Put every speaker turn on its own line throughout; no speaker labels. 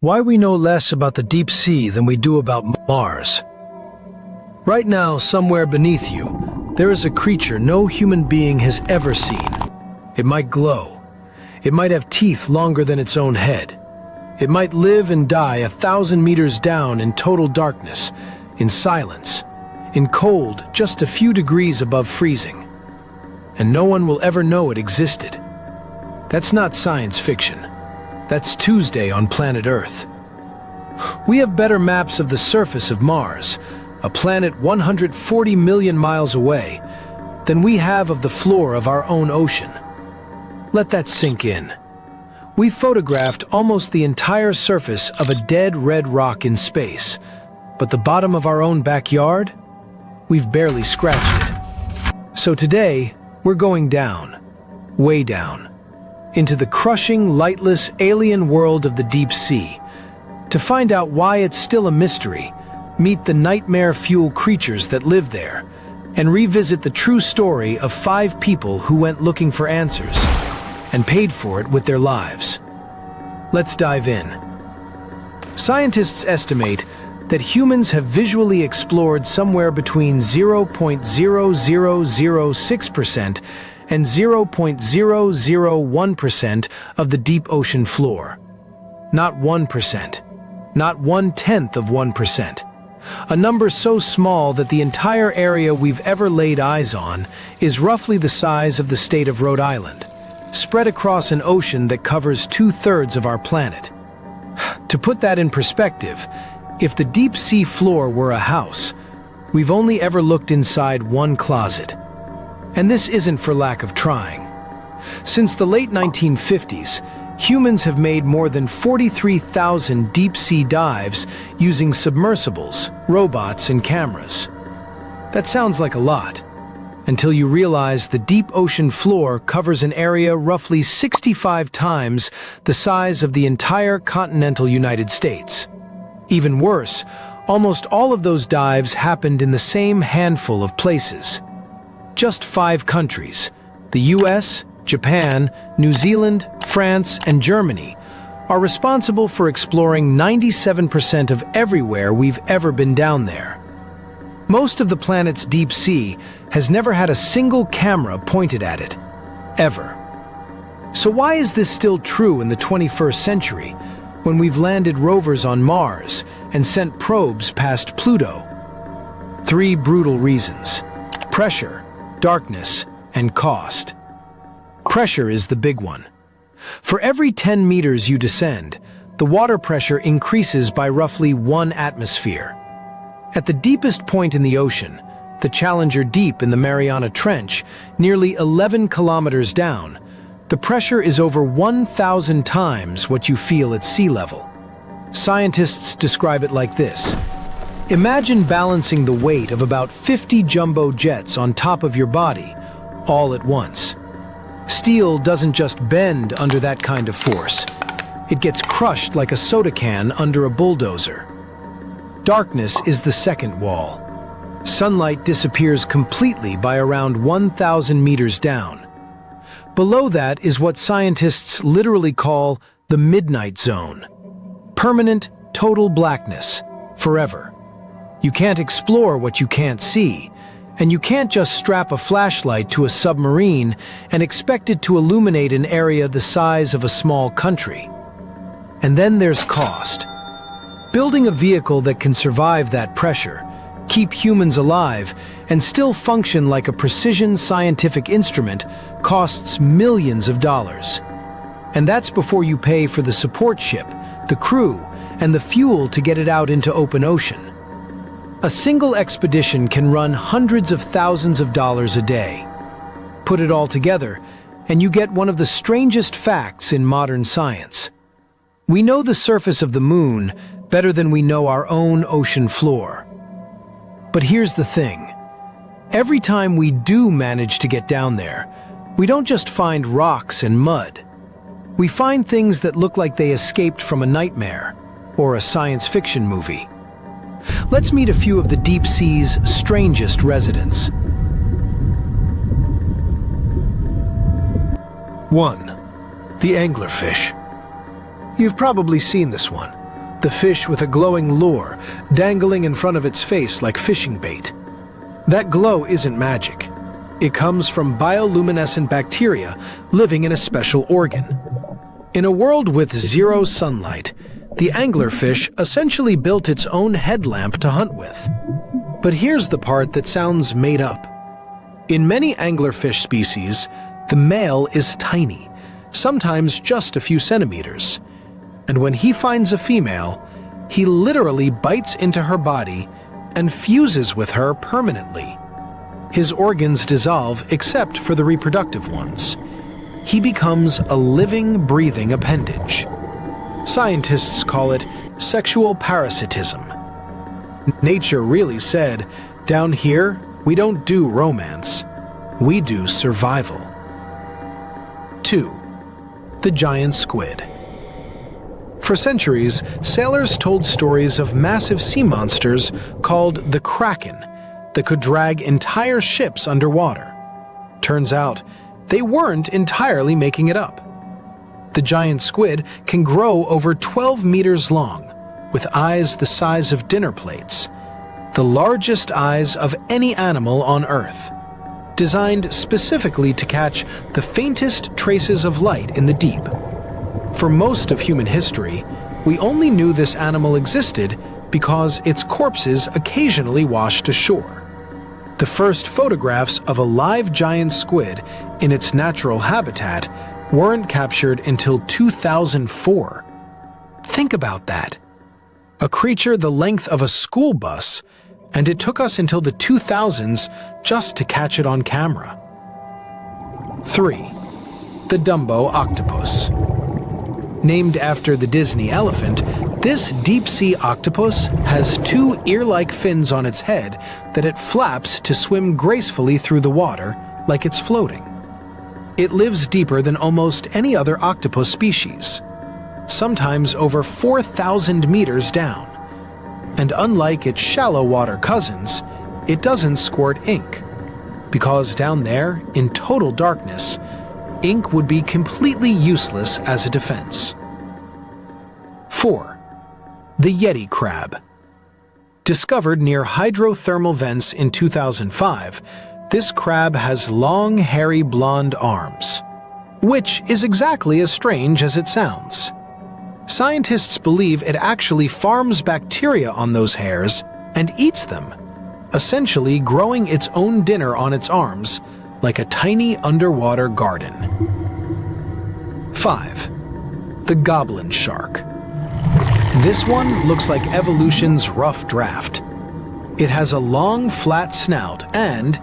Why we know less about the deep sea than we do about Mars. Right now, somewhere beneath you, there is a creature no human being has ever seen. It might glow. It might have teeth longer than its own head. It might live and die 1,000 meters down in total darkness, in silence, in cold just a few degrees above freezing. And no one will ever know it existed. That's not science fiction. That's Tuesday on planet Earth. We have better maps of the surface of Mars, a planet 140 million miles away, than we have of the floor of our own ocean. Let that sink in. We photographed almost the entire surface of a dead red rock in space, but the bottom of our own backyard? We've barely scratched it. So today, we're going down, way down, into the crushing, lightless, alien world of the deep sea, to find out why it's still a mystery, meet the nightmare-fuel creatures that live there, and revisit the true story of 5 people who went looking for answers and paid for it with their lives. Let's dive in. Scientists estimate that humans have visually explored somewhere between 0.0006% and 0.001% of the deep ocean floor. Not 1%, not 1/10 of 1%. A number so small that the entire area we've ever laid eyes on is roughly the size of the state of Rhode Island, spread across an ocean that covers 2/3 of our planet. To put that in perspective, if the deep sea floor were a house, we've only ever looked inside one closet. And this isn't for lack of trying. Since the late 1950s, humans have made more than 43,000 deep-sea dives using submersibles, robots, and cameras. That sounds like a lot, until you realize the deep ocean floor covers an area roughly 65 times the size of the entire continental United States. Even worse, almost all of those dives happened in the same handful of places. Just 5 countries, the US, Japan, New Zealand, France, and Germany, are responsible for exploring 97% of everywhere we've ever been down there. Most of the planet's deep sea has never had a single camera pointed at it, ever. So why is this still true in the 21st century, when we've landed rovers on Mars and sent probes past Pluto? 3 brutal reasons: pressure, darkness, and cost. Pressure is the big one. For every 10 meters you descend, the water pressure increases by roughly 1 atmosphere. At the deepest point in the ocean, the Challenger Deep in the Mariana Trench, nearly 11 kilometers down, the pressure is over 1,000 times what you feel at sea level. Scientists describe it like this. Imagine balancing the weight of about 50 jumbo jets on top of your body, all at once. Steel doesn't just bend under that kind of force. It gets crushed like a soda can under a bulldozer. Darkness is the second wall. Sunlight disappears completely by around 1,000 meters down. Below that is what scientists literally call the midnight zone. Permanent, total blackness, forever. You can't explore what you can't see, and you can't just strap a flashlight to a submarine and expect it to illuminate an area the size of a small country. And then there's cost. Building a vehicle that can survive that pressure, keep humans alive, and still function like a precision scientific instrument costs millions of dollars. And that's before you pay for the support ship, the crew, and the fuel to get it out into open ocean. A single expedition can run hundreds of thousands of dollars a day. Put it all together, and you get one of the strangest facts in modern science. We know the surface of the moon better than we know our own ocean floor. But here's the thing. Every time we do manage to get down there, we don't just find rocks and mud. We find things that look like they escaped from a nightmare or a science fiction movie. Let's meet a few of the deep sea's strangest residents. 1. The anglerfish. You've probably seen this one. the fish with a glowing lure dangling in front of its face like fishing bait. That glow isn't magic. It comes from bioluminescent bacteria living in a special organ. In a world with zero sunlight, the anglerfish essentially built its own headlamp to hunt with. But here's the part that sounds made up. In many anglerfish species, the male is tiny, sometimes just a few centimeters. And when he finds a female, he literally bites into her body and fuses with her permanently. His organs dissolve except for the reproductive ones. He becomes a living, breathing appendage. Scientists call it sexual parasitism. Nature really said, down here, we don't do romance, we do survival. 2. The giant squid. For centuries, sailors told stories of massive sea monsters called the Kraken that could drag entire ships underwater. Turns out, they weren't entirely making it up. The giant squid can grow over 12 meters long, with eyes the size of dinner plates, the largest eyes of any animal on Earth, designed specifically to catch the faintest traces of light in the deep. For most of human history, we only knew this animal existed because its corpses occasionally washed ashore. The first photographs of a live giant squid in its natural habitat weren't captured until 2004. Think about that. A creature the length of a school bus, and it took us until the 2000s just to catch it on camera. 3. The Dumbo octopus. Named after the Disney elephant, this deep-sea octopus has two ear-like fins on its head that it flaps to swim gracefully through the water like it's floating. It lives deeper than almost any other octopus species, sometimes over 4,000 meters down. And unlike its shallow water cousins, it doesn't squirt ink, because down there, in total darkness, ink would be completely useless as a defense. 4. The Yeti crab. Discovered near hydrothermal vents in 2005, this crab has long, hairy blonde arms, which is exactly as strange as it sounds. Scientists believe it actually farms bacteria on those hairs and eats them, essentially growing its own dinner on its arms like a tiny underwater garden. 5. The goblin shark. This one looks like evolution's rough draft. It has a long, flat snout and,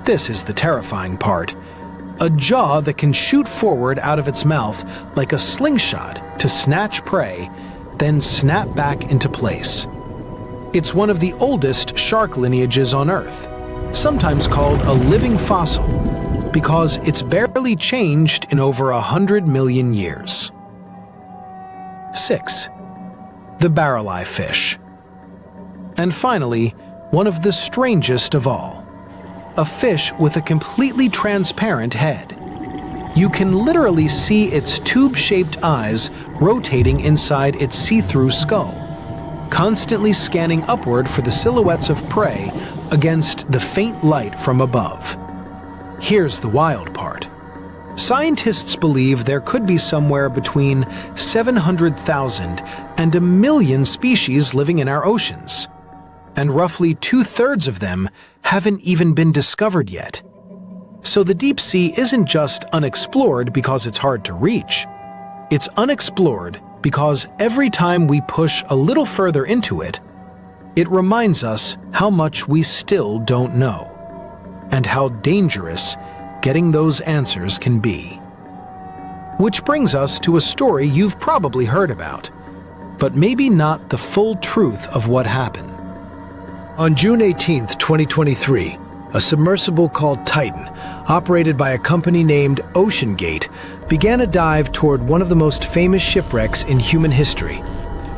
this is the terrifying part, a jaw that can shoot forward out of its mouth like a slingshot to snatch prey, then snap back into place. It's one of the oldest shark lineages on Earth, sometimes called a living fossil, because it's barely changed in over 100 million years. 6. The barrel-eye fish. And finally, one of the strangest of all. A fish with a completely transparent head. You can literally see its tube-shaped eyes rotating inside its see-through skull, constantly scanning upward for the silhouettes of prey against the faint light from above. Here's the wild part. Scientists believe there could be somewhere between 700,000 and 1 million species living in our oceans, and roughly 2/3 of them haven't even been discovered yet. So the deep sea isn't just unexplored because it's hard to reach. It's unexplored because every time we push a little further into it, it reminds us how much we still don't know, and how dangerous getting those answers can be. Which brings us to a story you've probably heard about, but maybe not the full truth of what happened. On June 18, 2023, a submersible called Titan, operated by a company named OceanGate, began a dive toward one of the most famous shipwrecks in human history,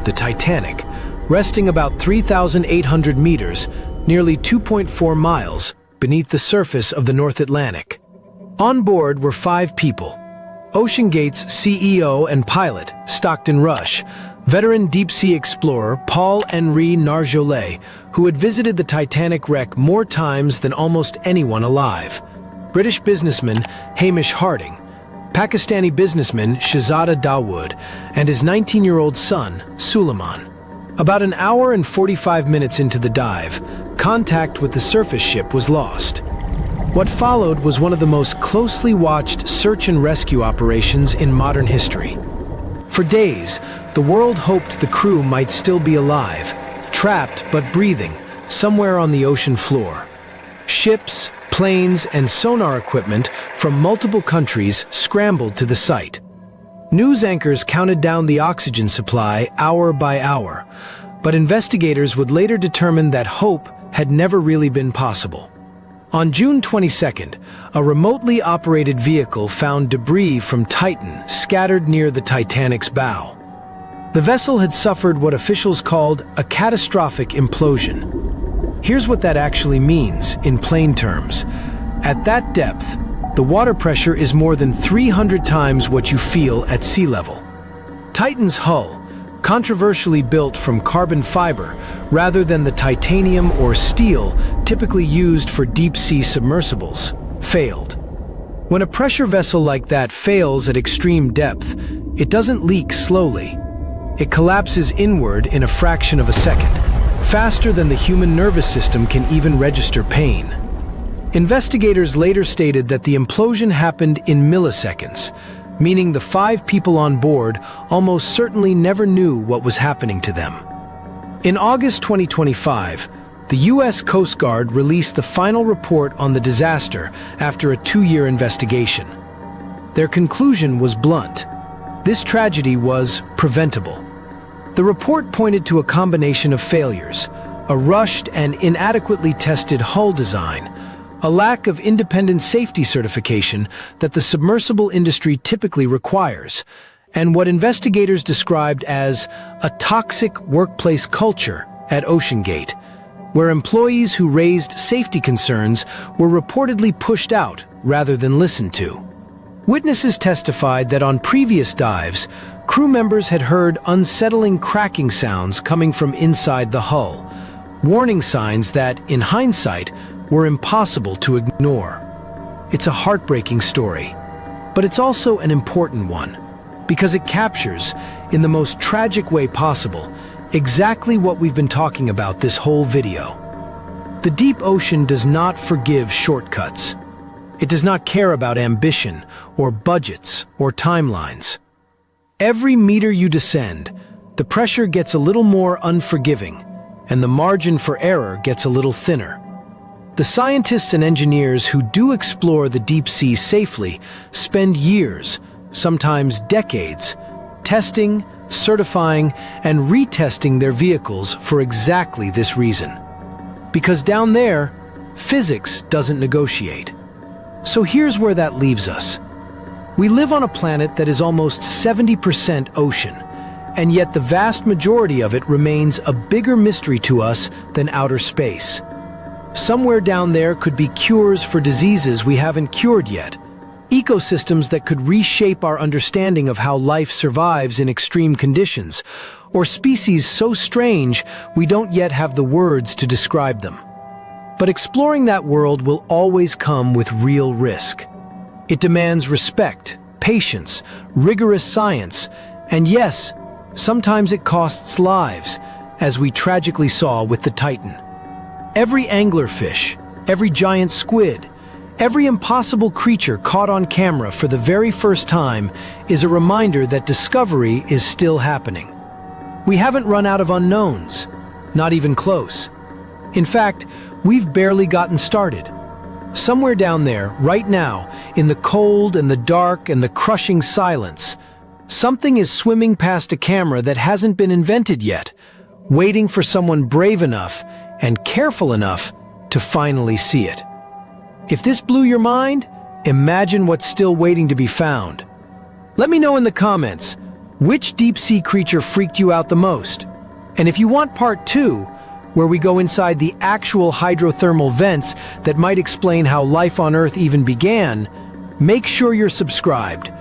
the Titanic, resting about 3,800 meters, nearly 2.4 miles, beneath the surface of the North Atlantic. On board were 5 people: OceanGate's CEO and pilot, Stockton Rush, Veteran deep-sea explorer Paul-Henri Nargeolet, who had visited the Titanic wreck more times than almost anyone alive. British businessman Hamish Harding, Pakistani businessman Shahzada Dawood, and his 19-year-old son, Suleiman. About an hour and 45 minutes into the dive, contact with the surface ship was lost. What followed was one of the most closely watched search and rescue operations in modern history. For days, the world hoped the crew might still be alive, trapped but breathing, somewhere on the ocean floor. Ships, planes, and sonar equipment from multiple countries scrambled to the site. News anchors counted down the oxygen supply hour by hour, but investigators would later determine that hope had never really been possible. On June 22nd, a remotely operated vehicle found debris from Titan scattered near the Titanic's bow. The vessel had suffered what officials called a catastrophic implosion. Here's what that actually means in plain terms. At that depth, the water pressure is more than 300 times what you feel at sea level. Titan's hull, controversially built from carbon fiber rather than the titanium or steel typically used for deep-sea submersibles, failed. When a pressure vessel like that fails at extreme depth, it doesn't leak slowly. It collapses inward in a fraction of a second, faster than the human nervous system can even register pain. Investigators later stated that the implosion happened in milliseconds, meaning the 5 people on board almost certainly never knew what was happening to them. In August 2025, the U.S. Coast Guard released the final report on the disaster after a 2-year investigation. Their conclusion was blunt. This tragedy was preventable. The report pointed to a combination of failures: a rushed and inadequately tested hull design, a lack of independent safety certification that the submersible industry typically requires, and what investigators described as a toxic workplace culture at OceanGate, where employees who raised safety concerns were reportedly pushed out rather than listened to. Witnesses testified that on previous dives, crew members had heard unsettling cracking sounds coming from inside the hull, warning signs that, in hindsight, were impossible to ignore. It's a heartbreaking story, but it's also an important one, because it captures, in the most tragic way possible, exactly what we've been talking about this whole video. The deep ocean does not forgive shortcuts. It does not care about ambition, or budgets, or timelines. Every meter you descend, the pressure gets a little more unforgiving, and the margin for error gets a little thinner. The scientists and engineers who do explore the deep sea safely spend years, sometimes decades, testing, certifying, and retesting their vehicles for exactly this reason. Because down there, physics doesn't negotiate. So here's where that leaves us. We live on a planet that is almost 70% ocean, and yet the vast majority of it remains a bigger mystery to us than outer space. Somewhere down there could be cures for diseases we haven't cured yet, ecosystems that could reshape our understanding of how life survives in extreme conditions, or species so strange we don't yet have the words to describe them. But exploring that world will always come with real risk. It demands respect, patience, rigorous science, and yes, sometimes it costs lives, as we tragically saw with the Titan. Every anglerfish, every giant squid, every impossible creature caught on camera for the very first time is a reminder that discovery is still happening. We haven't run out of unknowns, not even close. In fact, we've barely gotten started. Somewhere down there, right now, in the cold and the dark and the crushing silence, something is swimming past a camera that hasn't been invented yet, waiting for someone brave enough and careful enough to finally see it. If this blew your mind, imagine what's still waiting to be found. Let me know in the comments, which deep-sea creature freaked you out the most? And if you want part 2, where we go inside the actual hydrothermal vents that might explain how life on Earth even began, make sure you're subscribed,